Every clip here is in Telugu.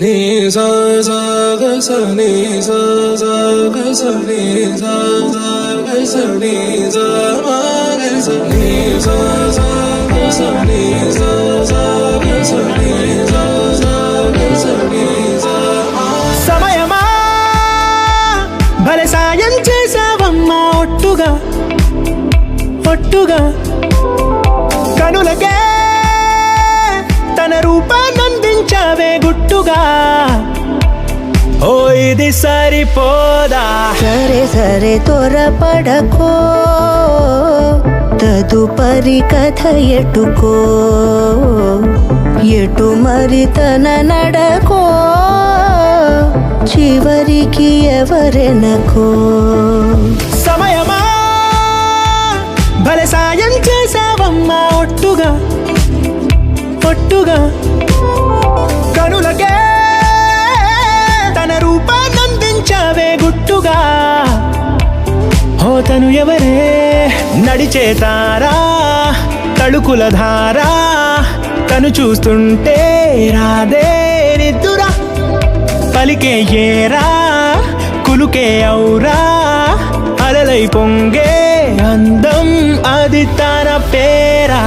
నీ సా సా గ స నీ సా సా గ స నీ సా సా గ స నీ సా మా గ స నీ సా సా గ స నీ సా సా గ స నీ సా సా గ స నీ సా మా. సమయమా భలే సాయం చేసావమ్మా ఒట్టుగా ఒట్టుగా కనులకే తన రూపాన్నందించావే గుట్టుగా. ఓ ఇది సరిపోదా? సరే సరే త్వరపడకో, తదుపరి కథ ఎటుకో, ఎటు మరి తన నడకో, చివరికి ఎవరెనకో. సమయమా భలే సాయం చేసావమ్మా ఒట్టుగా ఒట్టుగా కనులకే తన రూపాన్నందించావే గుట్టుగా. ఓ తను ఎవరే నడిచే తారా తళుకుల ధారా, తను చూస్తుంటే రాదే నిద్దురా, పలికే ఏరా కులుకే ఔరా, అలలై పొంగే అందం అది తన పేరా.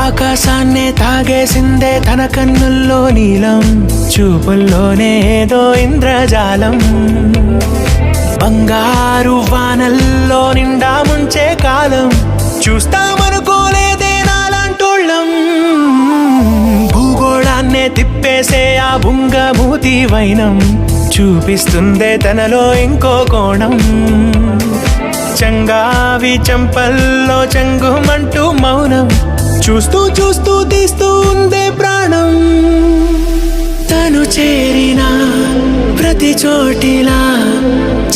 ఆకాశాన్నే తాగేసిందే తన కన్నుల్లో నీలం, చూపుల్లోనే ఏదో ఇంద్రజాలం, బంగారు వానల్లో నిండా ముంచే కాలం, చూస్తామనుకోలేదే నాలాంటోళ్ళం. భూగోళాన్నే తిప్పేసే ఆ బుంగమూతి వైనం, చూపిస్తుందే తనలో ఇంకో కోణం, చంగావి చంపల్లో చంగుమంటూ మౌనం, చూస్తూ చూస్తూ తీస్తూ ఉందే ప్రాణం. తను చేరిన ప్రతి చోటిలా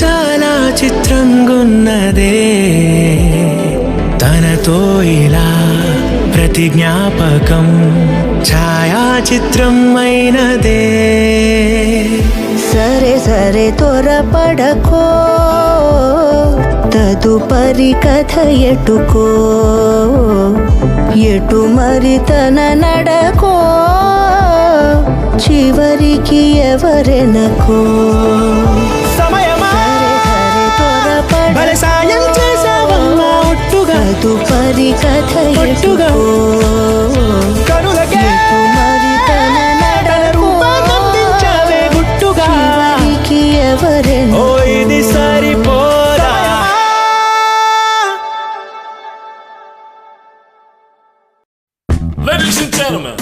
చాలా చిత్రంగున్నదే, తనతో ఇలా ప్రతి జ్ఞాపకం ఛాయాచిత్రం అయినదే. సరే సరే త్వరపడకో, తదుపరి కథ ఎటుకో, ఎటు మరి తన నడకో, చివరికి ఎవరెనకో. సమయమా భలే సాయం చేసావమ్మా ఒట్టుగా తదుపరి కథ ఒట్టుగా ఎటుకో, కనులకే ఎటు మరి తన నడకో, రూపాన్నందించావే గుట్టుగా. చివరికి ఓ ఎవరెనకో. ఇది సరిపోదా? Ladies and gentlemen,